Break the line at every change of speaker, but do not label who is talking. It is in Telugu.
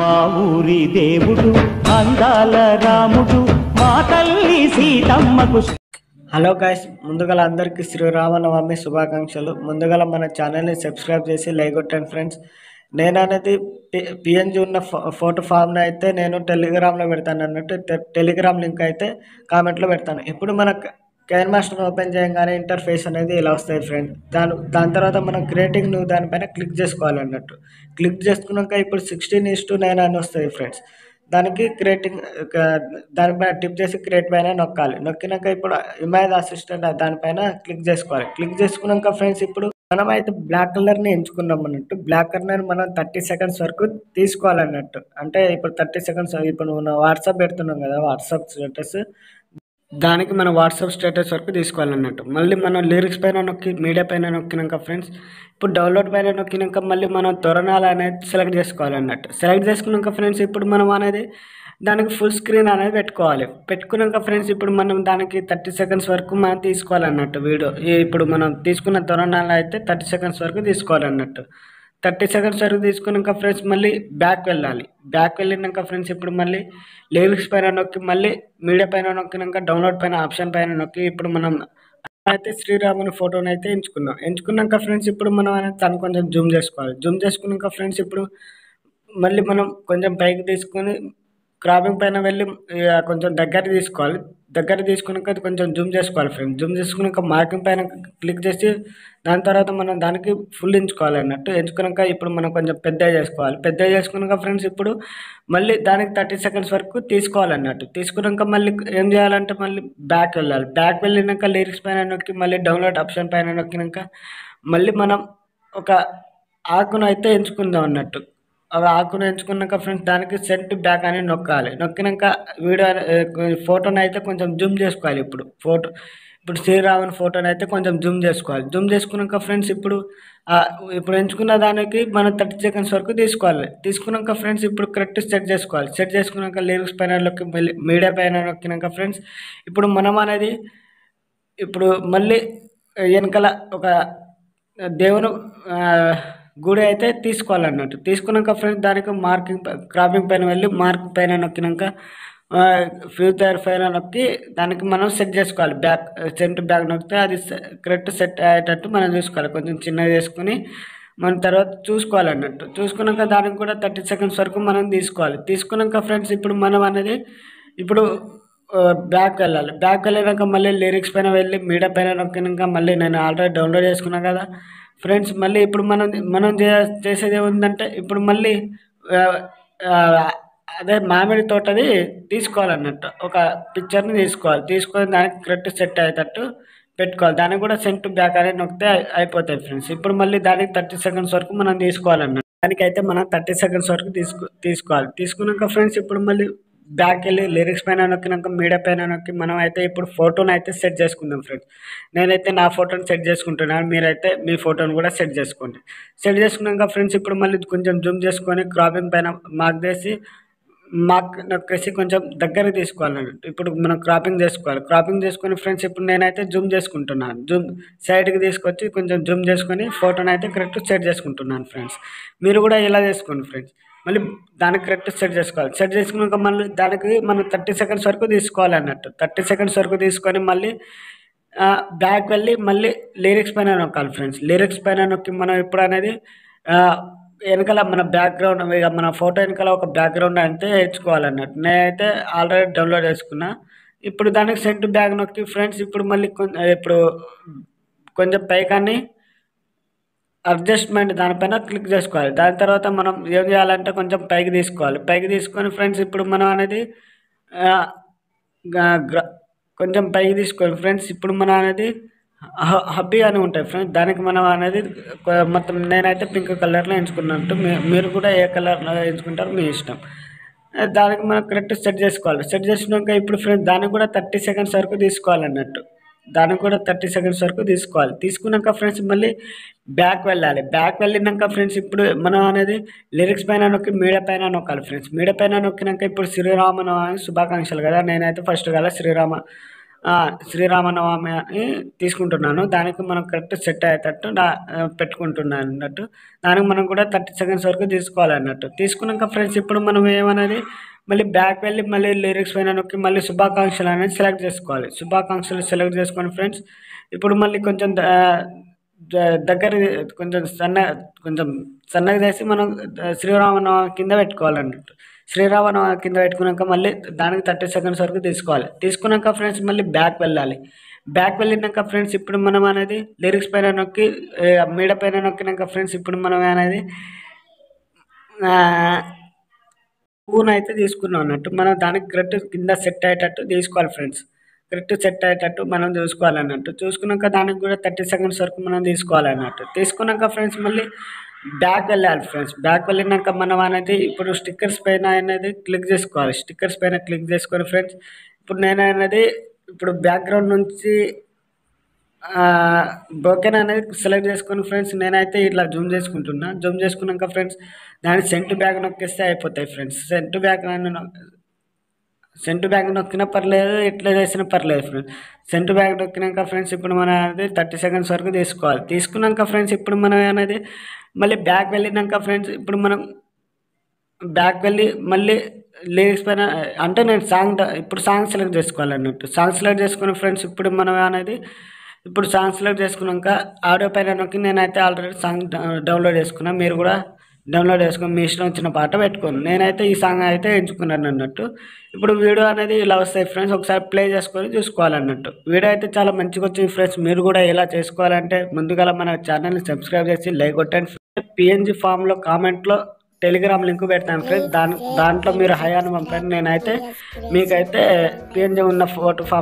మా ఊరి దేవుడు అందాల రాముడు మా తల్లి సీతమ్మకు.
హలో గైస్, ముందుగల అందరికీ శ్రీరామనవమి శుభాకాంక్షలు. ముందుగల మన ఛానల్ని సబ్స్క్రైబ్ చేసి లైక్ కొట్టండి ఫ్రెండ్స్. నేను అనేది పిఎన్జీ ఉన్న ఫోటో ఫామ్ని అయితే నేను టెలిగ్రామ్లో పెడతాను అన్నట్టు. టెలిగ్రామ్ లింక్ అయితే కామెంట్లో పెడతాను. ఇప్పుడు మన కైన్ మాస్టర్ ఓపెన్ చేయగానే ఇంటర్ఫేస్ అనేది ఇలా వస్తుంది ఫ్రెండ్స్. దాని తర్వాత మనం క్రియేటింగ్ న్యూ దానిపైన క్లిక్ చేసుకోవాలన్నట్టు. క్లిక్ చేసుకున్నాక ఇప్పుడు 16:9 అని వస్తుంది ఫ్రెండ్స్. దానికి క్రియేటింగ్ దానిపైన టిప్ చేసి క్రియేట్ పైన నొక్కాలి. నొక్కినాక ఇప్పుడు ఇమేజ్ అసిస్టెంట్ దానిపైన క్లిక్ చేసుకోవాలి. క్లిక్ చేసుకున్నాక ఫ్రెండ్స్ ఇప్పుడు మనం అయితే బ్లాక్ కలర్ని ఎంచుకున్నాం అన్నట్టు. బ్లాక్ కలర్ మనం 30 సెకండ్స్ వరకు తీసుకోవాలన్నట్టు. అంటే ఇప్పుడు 30 సెకండ్స్ ఇప్పుడు మనం వాట్సాప్ పెడుతున్నాం కదా, వాట్సాప్ స్టేటస్, దానికి మనం వాట్సాప్ స్టేటస్ వరకు తీసుకోవాలన్నట్టు. మళ్ళీ మనం లిరిక్స్ పైన నొక్కి మీడియా పైన నొక్కినాక ఫ్రెండ్స్ ఇప్పుడు డౌన్లోడ్ పైన నొక్కినాక మళ్ళీ మనం తొరణాలు అనేది సెలెక్ట్ చేసుకోవాలన్నట్టు. సెలెక్ట్ చేసుకున్నాక ఫ్రెండ్స్ ఇప్పుడు మనం అనేది దానికి ఫుల్ స్క్రీన్ అనేది పెట్టుకోవాలి. పెట్టుకున్నాక ఫ్రెండ్స్ ఇప్పుడు మనం దానికి 30 సెకండ్స్ వరకు మనం తీసుకోవాలన్నట్టు వీడియో. ఇప్పుడు మనం తీసుకున్న తొరణాలు అయితే 30 సెకండ్స్ వరకు తీసుకోవాలన్నట్టు. 30 సెకండ్స్ వరకు తీసుకున్నాక ఫ్రెండ్స్ మళ్ళీ బ్యాక్ వెళ్ళాలి. బ్యాక్ వెళ్ళినాక ఫ్రెండ్స్ ఇప్పుడు మళ్ళీ లిరిక్స్ పైన నొక్కి మళ్ళీ మీడియా పైన నొక్కినాక డౌన్లోడ్ పైన ఆప్షన్ పైన నొక్కి ఇప్పుడు మనం అయితే శ్రీరాముని ఫోటోని అయితే ఎంచుకున్నాక ఫ్రెండ్స్ ఇప్పుడు మనం అనేది తను కొంచెం జూమ్ చేసుకోవాలి. జూమ్ చేసుకున్నాక ఫ్రెండ్స్ ఇప్పుడు మళ్ళీ మనం కొంచెం పైకి తీసుకొని క్రాపింగ్ పైన వెళ్ళి కొంచెం దగ్గర తీసుకోవాలి. దగ్గర తీసుకున్నాక అది కొంచెం జూమ్ చేసుకోవాలి ఫ్రెండ్స్. జూమ్ చేసుకున్నాక మార్కింగ్ పైన క్లిక్ చేసి దాని తర్వాత మనం దానికి ఫుల్ ఎంచుకోవాలి అన్నట్టు. ఎంచుకున్నాక ఇప్పుడు మనం కొంచెం పెద్దగా చేసుకోవాలి. పెద్దగా చేసుకున్నాక ఫ్రెండ్స్ ఇప్పుడు మళ్ళీ దానికి 30 సెకండ్స్ వరకు తీసుకోవాలన్నట్టు. తీసుకున్నాక మళ్ళీ ఏం చేయాలంటే మళ్ళీ బ్యాక్ వెళ్ళాలి. బ్యాక్ వెళ్ళినాక లిరిక్స్ పైన నొక్కి మళ్ళీ డౌన్లోడ్ ఆప్షన్ పైన నొక్కినాక మళ్ళీ మనం ఒక ఆకును అయితే ఎంచుకుందాం అన్నట్టు. అవి ఆకును ఎంచుకున్నాక ఫ్రెండ్స్ దానికి సెంట్ బ్యాక్ అని నొక్కాలి. నొక్కినాక వీడియో ఫోటోని అయితే కొంచెం జూమ్ చేసుకోవాలి. ఇప్పుడు శ్రీరాముని ఫోటోని అయితే కొంచెం జూమ్ చేసుకోవాలి. జూమ్ చేసుకున్నాక ఫ్రెండ్స్ ఇప్పుడు ఎంచుకున్న దానికి మనం 30 సెకండ్స్ వరకు తీసుకోవాలి. తీసుకున్నాక ఫ్రెండ్స్ ఇప్పుడు కరెక్ట్ సెట్ చేసుకోవాలి. సెట్ చేసుకున్నాక లిరిక్స్ పైన నొక్కి మళ్ళీ మీడియా పైన నొక్కినాక ఫ్రెండ్స్ ఇప్పుడు మనం అనేది ఇప్పుడు మళ్ళీ వెనకాల ఒక దేవుని గుడి అయితే తీసుకోవాలన్నట్టు. తీసుకున్నాక ఫ్రెండ్స్ దానికి క్రాపింగ్ పైన వెళ్ళి మార్క్ పైన నొక్కినాక ఫ్యూచర్ పైన నొక్కి దానికి మనం సెట్ చేసుకోవాలి. సెంట్ బ్యాక్ నొక్కితే అది కరెక్ట్ సెట్ అయ్యేటట్టు మనం చూసుకోవాలి. కొంచెం చిన్నగా చేసుకుని మన తర్వాత చూసుకోవాలన్నట్టు. చూసుకున్నాక దానికి కూడా 30 సెకండ్స్ వరకు మనం తీసుకోవాలి. తీసుకున్నాక ఫ్రెండ్స్ ఇప్పుడు మనం అనేది ఇప్పుడు బ్యాక్ వెళ్ళాలి. బ్యాక్ వెళ్ళినాక మళ్ళీ లిరిక్స్ పైన వెళ్ళి మీడియా పైన నొక్కినాక మళ్ళీ నేను ఆల్రెడీ డౌన్లోడ్ చేసుకున్నాను కదా ఫ్రెండ్స్. మళ్ళీ ఇప్పుడు మనం చేసేది ఏముందంటే ఇప్పుడు మళ్ళీ అదే మామిడి తోటది తీసుకోవాలన్నట్టు. ఒక పిక్చర్ని తీసుకొని దానికి కరెక్ట్ సెట్ అయ్యేటట్టు పెట్టుకోవాలి. దానికి కూడా సెంట్ బ్యాక్ అనేది నొక్కితే అయిపోతాయి ఫ్రెండ్స్. ఇప్పుడు మళ్ళీ దానికి 30 సెకండ్స్ వరకు మనం తీసుకోవాలన్నట్టు. దానికైతే మనం 30 సెకండ్స్ వరకు తీసుకోవాలి. తీసుకున్నాక ఫ్రెండ్స్ ఇప్పుడు మళ్ళీ బ్యాక్ వెళ్ళి లిరిక్స్ పైన నొక్కినాక మీడియా పైన నొక్కి మనం అయితే ఇప్పుడు ఫోటోని అయితే సెట్ చేసుకుందాం ఫ్రెండ్స్. నేనైతే నా ఫోటోని సెట్ చేసుకుంటున్నాను, మీరైతే మీ ఫోటోని కూడా సెట్ చేసుకోండి. సెట్ చేసుకున్నాక ఫ్రెండ్స్ ఇప్పుడు మళ్ళీ కొంచెం జూమ్ చేసుకొని క్రాపింగ్ పైన మార్క్ నొక్కేసి కొంచెం దగ్గర తీసుకోవాలన్నట్టు. ఇప్పుడు మనం క్రాపింగ్ చేసుకొని ఫ్రెండ్స్ ఇప్పుడు నేనైతే జూమ్ చేసుకుంటున్నాను. జూమ్ సైడ్కి తీసుకొచ్చి కొంచెం జూమ్ చేసుకొని ఫోటోని అయితే కరెక్ట్ సెట్ చేసుకుంటున్నాను ఫ్రెండ్స్. మీరు కూడా ఇలా చేసుకోండి ఫ్రెండ్స్. మళ్ళీ దానికి కరెక్ట్ సెట్ చేసుకోవాలి. సెట్ చేసుకున్నాక మళ్ళీ దానికి మనం 30 సెకండ్స్ వరకు తీసుకోవాలన్నట్టు. 30 సెకండ్స్ వరకు తీసుకొని మళ్ళీ బ్యాక్ వెళ్ళి మళ్ళీ లిరిక్స్ పైన నొక్కాలి ఫ్రెండ్స్. లిరిక్స్ పైన నొక్కి మనం ఇప్పుడు అనేది వెనకాల మన బ్యాక్గ్రౌండ్ మన ఫోటో వెనకాల ఒక బ్యాక్గ్రౌండ్ అయితే ఎంచుకోవాలన్నట్టు. నేనైతే ఆల్రెడీ డౌన్లోడ్ చేసుకున్నా. ఇప్పుడు దానికి సెంట్ బ్యాక్ నొక్కి ఫ్రెండ్స్ ఇప్పుడు మళ్ళీ ఇప్పుడు కొంచెం పైకాన్ని అడ్జస్ట్మెంట్ దానిపైన క్లిక్ చేసుకోవాలి. దాని తర్వాత మనం ఏం చేయాలంటే కొంచెం పైకి తీసుకోవాలి. పైకి తీసుకొని ఫ్రెండ్స్ ఇప్పుడు మనం అనేది కొంచెం పైకి తీసుకోవాలి ఫ్రెండ్స్. ఇప్పుడు మనం అనేది హబ్బీ అని ఉంటాయి ఫ్రెండ్స్. దానికి మనం అనేది మొత్తం నేనైతే పింక్ కలర్లో ఎంచుకున్నట్టు మీరు కూడా ఏ కలర్లో ఎంచుకుంటారో మీ ఇష్టం. దానికి మనం కరెక్ట్ సెట్ చేసుకోవాలి. సెట్ చేసినాక ఇప్పుడు ఫ్రెండ్స్ దానికి కూడా 30 సెకండ్స్ వరకు తీసుకోవాలన్నట్టు. దానికి కూడా 30 సెకండ్స్ వరకు తీసుకోవాలి. తీసుకున్నాక ఫ్రెండ్స్ మళ్ళీ బ్యాక్ వెళ్ళాలి. బ్యాక్ వెళ్ళినాక ఫ్రెండ్స్ ఇప్పుడు మనం అనేది లిరిక్స్ పైన నొక్కి మీడియా పైన నొక్కాలి ఫ్రెండ్స్. మీడియా పైన నొక్కినాక ఇప్పుడు శ్రీరామనవమి శుభాకాంక్షలు కదా. నేనైతే ఫస్ట్ కదా శ్రీరామ శ్రీరామనవమి అని తీసుకుంటున్నాను. దానికి మనం కరెక్ట్ సెట్ అయ్యేటట్టు పెట్టుకుంటున్నాను అన్నట్టు. దానికి మనం కూడా 30 సెకండ్స్ వరకు తీసుకోవాలన్నట్టు. తీసుకున్నాక ఫ్రెండ్స్ ఇప్పుడు మనం ఏమనేది మళ్ళీ బ్యాక్ వెళ్ళి మళ్ళీ లిరిక్స్ పైన నొక్కి మళ్ళీ శుభాకాంక్షలు అనేది సెలెక్ట్ చేసుకోవాలి. శుభాకాంక్షలు సెలెక్ట్ చేసుకొని ఫ్రెండ్స్ ఇప్పుడు మళ్ళీ కొంచెం దగ్గర కొంచెం సన్నగా చేసి మనం శ్రీరామనవమి కింద పెట్టుకోవాలన్నట్టు. శ్రీరామనవమి కింద పెట్టుకున్నాక మళ్ళీ దానికి 30 సెకండ్స్ వరకు తీసుకోవాలి. తీసుకున్నాక ఫ్రెండ్స్ మళ్ళీ బ్యాక్ వెళ్ళాలి. బ్యాక్ వెళ్ళినాక ఫ్రెండ్స్ ఇప్పుడు మనం అనేది లిరిక్స్ పైన నొక్కి మీడ పైన నొక్కినాక ఫ్రెండ్స్ ఇప్పుడు మనం అనేది అయితే తీసుకున్నాం అన్నట్టు. మనం దానికి కరెక్ట్ కింద సెట్ అయ్యేటట్టు తీసుకోవాలి ఫ్రెండ్స్. కరెక్ట్ సెట్ అయ్యేటట్టు మనం చూసుకోవాలన్నట్టు. చూసుకున్నాక దానికి కూడా 30 సెకండ్స్ వరకు మనం తీసుకోవాలన్నట్టు. తీసుకున్నాక ఫ్రెండ్స్ మళ్ళీ బ్యాక్ వెళ్ళాలి ఫ్రెండ్స్. బ్యాక్ వెళ్ళినాక మనం అనేది ఇప్పుడు స్టిక్కర్స్ పైన అనేది క్లిక్ చేసుకోవాలి. స్టిక్కర్స్ పైన క్లిక్ చేసుకొని ఫ్రెండ్స్ ఇప్పుడు నేను అనేది ఇప్పుడు బ్యాక్గ్రౌండ్ నుంచి బ్రోకెన్ అనేది సెలెక్ట్ చేసుకొని ఫ్రెండ్స్ నేనైతే ఇట్లా జూమ్ చేసుకుంటున్నా. జూమ్ చేసుకున్నాక ఫ్రెండ్స్ దాన్ని సెంటర్ బ్యాక్ నొక్కేస్తే అయిపోతాయి ఫ్రెండ్స్. సెంటర్ బ్యాక్ నొక్కినా పర్లేదు, ఎట్లా చేసినా పర్లేదు ఫ్రెండ్స్. సెంటర్ బ్యాక్ నొక్కినాక ఫ్రెండ్స్ ఇప్పుడు మనం అనేది 30 సెకండ్స్ వరకు తీసుకోవాలి. తీసుకున్నాక ఫ్రెండ్స్ ఇప్పుడు మనం అనేది మళ్ళీ బ్యాక్ వెళ్ళినాక ఫ్రెండ్స్ ఇప్పుడు మనం బ్యాక్ వెళ్ళి మళ్ళీ లిరిక్స్ పైన అంటే నేను ఇప్పుడు సాంగ్ సెలెక్ట్ చేసుకోవాలన్నట్టు. సాంగ్ సెలెక్ట్ చేసుకున్న ఫ్రెండ్స్ ఇప్పుడు మనం అనేది ఇప్పుడు సాంగ్ సెలెక్ట్ చేసుకున్నాక ఆడియో పైన నొక్కి నేనైతే ఆల్రెడీ సాంగ్ డౌన్లోడ్ చేసుకున్నాను. మీరు కూడా డౌన్లోడ్ చేసుకొని మీ ఇష్టం వచ్చిన పాట పెట్టుకోండి. నేనైతే ఈ సాంగ్ అయితే ఎంచుకున్నాను అన్నట్టు. ఇప్పుడు వీడియో అనేది ఇలా వస్తాయి ఫ్రెండ్స్. ఒకసారి ప్లే చేసుకొని చూసుకోవాలన్నట్టు. వీడియో అయితే చాలా మంచిగా వచ్చింది ఫ్రెండ్స్. మీరు కూడా ఎలా చేసుకోవాలంటే ముందుగా మన ఛానల్ని సబ్స్క్రైబ్ చేసి లైక్ కొట్టండి. పిఎన్జీ ఫామ్లో కామెంట్లో టెలిగ్రామ్ లింక్ పెడతాను ఫ్రెండ్స్. దాంట్లో మీరు హై అని పంపండి. నేనైతే మీకైతే పిఎన్జీ ఉన్న ఫోటో ఫామ్